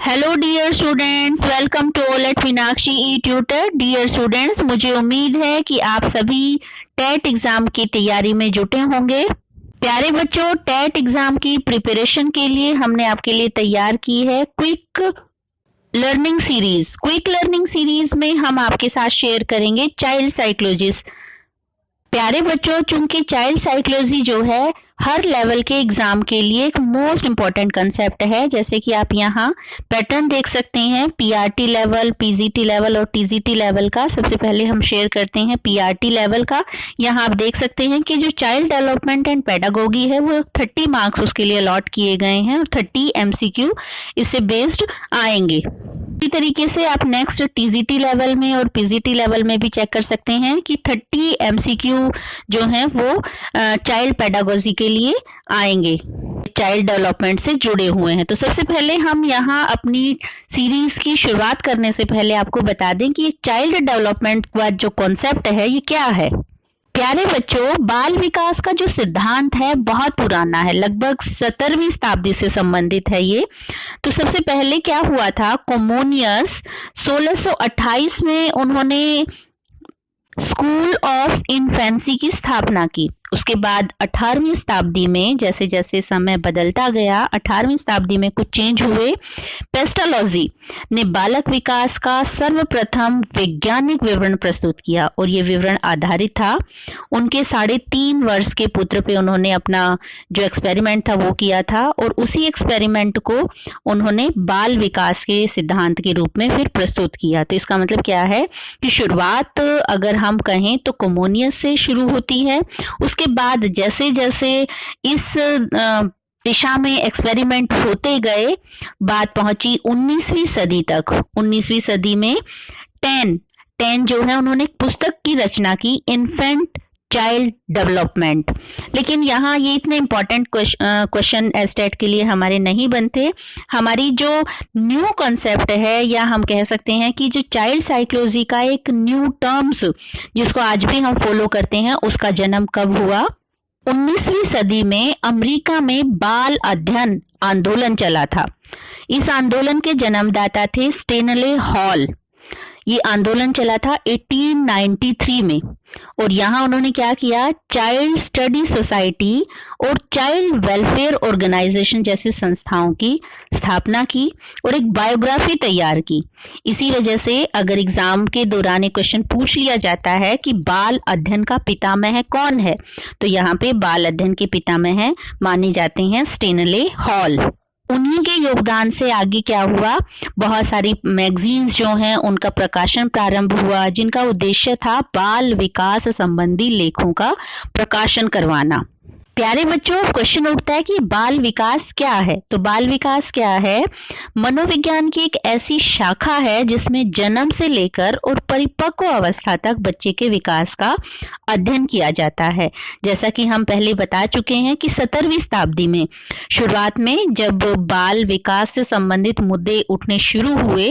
Hello dear students, welcome to all at Meenakshi e tutor. Dear students, मुझे उम्मीद है कि आप सभी टेट एग्जाम की तैयारी में जुटे होंगे। प्यारे बच्चों, टेट एग्जाम की प्रिपरेशन के लिए हमने आपके लिए तैयार की है quick learning series. Quick learning series में हम आपके साथ शेयर करेंगे चाइल्ड साइकोलॉजी। प्यारे बच्चों, चूंकि चाइल्ड साइकोलॉजी जो है हर लेवल के एग्जाम के लिए एक मोस्ट इम्पॉर्टेंट कंसेप्ट है। जैसे कि आप यहाँ पैटर्न देख सकते हैं, पीआरटी लेवल, पीजीटी लेवल और टीजीटी लेवल का। सबसे पहले हम शेयर करते हैं पीआरटी लेवल का। यहाँ आप देख सकते हैं कि जो चाइल्ड डेवलपमेंट एंड पेडागोगी है वो 30 मार्क्स उसके लिए अलॉट किए गए हैं और 30 एमसीक्यू इससे बेस्ड आएंगे। इसी तरीके से आप नेक्स्ट टीजीटी लेवल में और पीजीटी लेवल में भी चेक कर सकते हैं कि 30 एमसीक्यू जो हैं वो चाइल्ड पेडागोजी के लिए आएंगे, चाइल्ड डेवलपमेंट से जुड़े हुए हैं। तो सबसे पहले हम यहाँ अपनी सीरीज की शुरुआत करने से पहले आपको बता दें कि चाइल्ड डेवलपमेंट का जो कॉन्सेप्ट है ये क्या है। प्यारे बच्चों, बाल विकास का जो सिद्धांत है बहुत पुराना है, लगभग 17वीं शताब्दी से संबंधित है ये। तो सबसे पहले क्या हुआ था, कोमोनियस 1628 में उन्होंने स्कूल ऑफ इन्फेंसी की स्थापना की। उसके बाद 18वीं शताब्दी में जैसे जैसे समय बदलता गया, 18वीं शताब्दी में कुछ चेंज हुए। पेस्टोलॉजी ने बालक विकास का सर्वप्रथम वैज्ञानिक विवरण प्रस्तुत किया और ये विवरण आधारित था उनके 3.5 वर्ष के पुत्र पे। उन्होंने अपना जो एक्सपेरिमेंट था वो किया था और उसी एक्सपेरिमेंट को उन्होंने बाल विकास के सिद्धांत के रूप में फिर प्रस्तुत किया। तो इसका मतलब क्या है कि शुरुआत अगर हम कहें तो कोमोनियस से शुरू होती है। उसके बाद जैसे जैसे इस दिशा में एक्सपेरिमेंट होते गए, बात पहुंची 19वीं सदी तक। 19वीं सदी में टेन जो है उन्होंने एक पुस्तक की रचना की, इन्फेंट चाइल्ड डेवलपमेंट। लेकिन यहाँ ये इतने इम्पोर्टेंट क्वेश्चन एस्टेट के लिए हमारे नहीं बनते। हमारी जो न्यू कॉन्सेप्ट है, या हम कह सकते हैं कि जो चाइल्ड साइकोलॉजी का एक न्यू टर्म्स जिसको आज भी हम फॉलो करते हैं, उसका जन्म कब हुआ। 19वीं सदी में अमेरिका में बाल अध्ययन आंदोलन चला था। इस आंदोलन के जन्मदाता थे स्टेनले हॉल। ये आंदोलन चला था 1893 में और यहाँ उन्होंने क्या किया, चाइल्ड स्टडी सोसाइटी और चाइल्ड वेलफेयर ऑर्गेनाइजेशन जैसी संस्थाओं की स्थापना की और एक बायोग्राफी तैयार की। इसी वजह से अगर एग्जाम के दौरान एक क्वेश्चन पूछ लिया जाता है कि बाल अध्ययन का पितामह कौन है, तो यहाँ पे बाल अध्ययन के पितामह माने जाते हैं स्टेनले हॉल। उन्हीं के योगदान से आगे क्या हुआ, बहुत सारी मैगजीन्स जो हैं उनका प्रकाशन प्रारंभ हुआ, जिनका उद्देश्य था बाल विकास संबंधी लेखों का प्रकाशन करवाना। प्यारे बच्चों, क्वेश्चन उठता है कि बाल विकास क्या है। तो बाल विकास क्या है, मनोविज्ञान की एक ऐसी शाखा है जिसमें जन्म से लेकर और परिपक्व अवस्था तक बच्चे के विकास का अध्ययन किया जाता है। जैसा कि हम पहले बता चुके हैं कि 17वीं शताब्दी में शुरुआत में जब बाल विकास से संबंधित मुद्दे उठने शुरू हुए,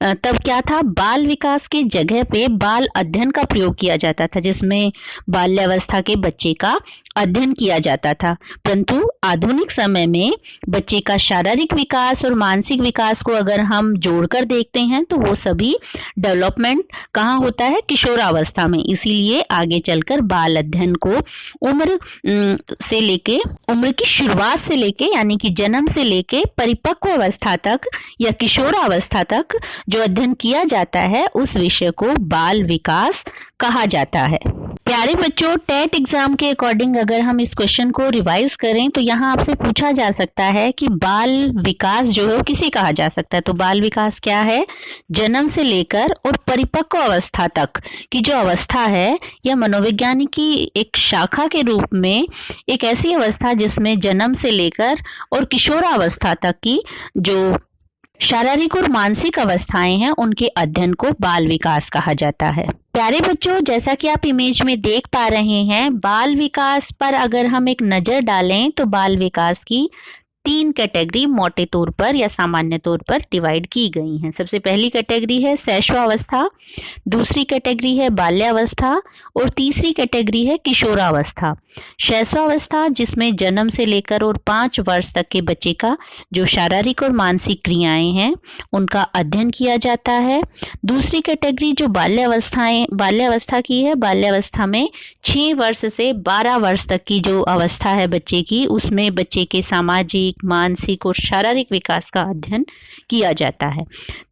तब क्या था, बाल विकास की जगह पे बाल अध्ययन का प्रयोग किया जाता था, जिसमें बाल्यावस्था के बच्चे का अध्ययन किया जाता था। परंतु आधुनिक समय में बच्चे का शारीरिक विकास और मानसिक विकास को अगर हम जोड़कर देखते हैं तो वो सभी डेवलपमेंट कहाँ होता है, किशोरावस्था में। इसीलिए आगे चलकर बाल अध्ययन को उम्र से लेके, उम्र की शुरुआत से लेके यानी कि जन्म से लेके परिपक्व अवस्था तक या किशोरावस्था तक जो अध्ययन किया जाता है उस विषय को बाल विकास कहा जाता है। प्यारे बच्चों, टेट एग्जाम के अकॉर्डिंग अगर हम इस क्वेश्चन को रिवाइज करें तो यहाँ आपसे पूछा जा सकता है कि बाल विकास जो है वो किसे कहा जा सकता है। तो बाल विकास क्या है, जन्म से लेकर और परिपक्व अवस्था तक की जो अवस्था है, यह मनोविज्ञान की एक शाखा के रूप में एक ऐसी अवस्था जिसमें जन्म से लेकर और किशोरावस्था तक की जो शारीरिक और मानसिक अवस्थाएं हैं उनके अध्ययन को बाल विकास कहा जाता है। प्यारे बच्चों, जैसा कि आप इमेज में देख पा रहे हैं, बाल विकास पर अगर हम एक नजर डालें तो बाल विकास की 3 कैटेगरी मोटे तौर पर या सामान्य तौर पर डिवाइड की गई हैं। सबसे पहली कैटेगरी है शैशवावस्था, दूसरी कैटेगरी है बाल्यावस्था और तीसरी कैटेगरी है किशोरावस्था। शैशवावस्था जिसमें जन्म से लेकर और 5 वर्ष तक के बच्चे का जो शारीरिक और मानसिक क्रियाएं हैं उनका अध्ययन किया जाता है। दूसरी कैटेगरी जो बाल्यावस्था की है, बाल्यावस्था में 6 वर्ष से 12 वर्ष तक की जो अवस्था है बच्चे की, उसमें बच्चे के सामाजिक, मानसिक और शारीरिक विकास का अध्ययन किया जाता है।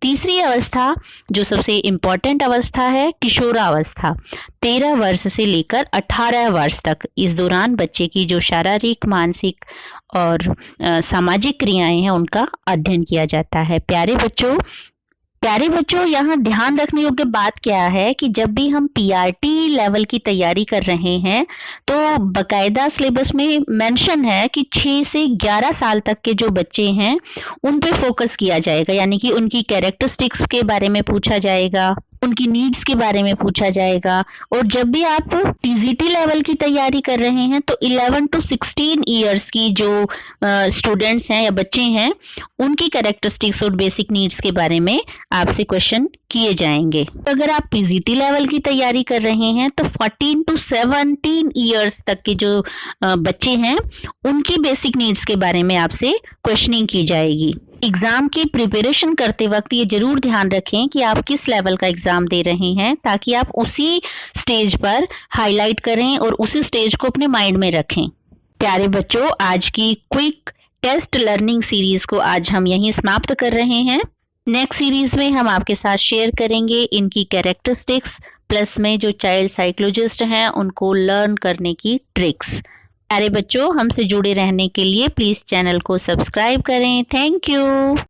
तीसरी अवस्था जो सबसे इम्पोर्टेंट अवस्था है, किशोरावस्था, 13 वर्ष से लेकर 18 वर्ष तक। इस दौरान बच्चे की जो शारीरिक, मानसिक और सामाजिक क्रियाएं हैं उनका अध्ययन किया जाता है। प्यारे बच्चों, यहाँ ध्यान रखने योग्य बात क्या है कि जब भी हम पीआरटी लेवल की तैयारी कर रहे हैं तो बकायदा सिलेबस में मेंशन है कि 6 से 11 साल तक के जो बच्चे हैं उन पे फोकस किया जाएगा, यानी कि उनकी कैरेक्टरिस्टिक्स के बारे में पूछा जाएगा, उनकी नीड्स के बारे में पूछा जाएगा। और जब भी आप टीजीटी लेवल की तैयारी कर रहे हैं तो 11 to 16 ईयर्स की जो स्टूडेंट्स हैं या बच्चे हैं उनकी कैरेक्टरिस्टिक्स और बेसिक नीड्स के बारे में आपसे क्वेश्चन किए जाएंगे। अगर आप पीजीटी लेवल की तैयारी कर रहे हैं तो 14 to 17 ईयर्स तक के जो बच्चे हैं उनकी बेसिक नीड्स के बारे में आपसे क्वेश्चनिंग की जाएगी। एग्जाम की प्रिपरेशन करते वक्त ये जरूर ध्यान रखें कि आप किस लेवल का एग्जाम दे रहे हैं, ताकि आप उसी स्टेज पर हाईलाइट करें और उसी स्टेज को अपने माइंड में रखें। प्यारे बच्चों, आज की क्विक टेस्ट लर्निंग सीरीज को आज हम यहीं समाप्त कर रहे हैं। नेक्स्ट सीरीज में हम आपके साथ शेयर करेंगे इनकी कैरेक्टरिस्टिक्स, प्लस में जो चाइल्ड साइकोलॉजिस्ट हैं उनको लर्न करने की ट्रिक्स। प्यारे बच्चों, हमसे जुड़े रहने के लिए प्लीज चैनल को सब्सक्राइब करें। Thank you.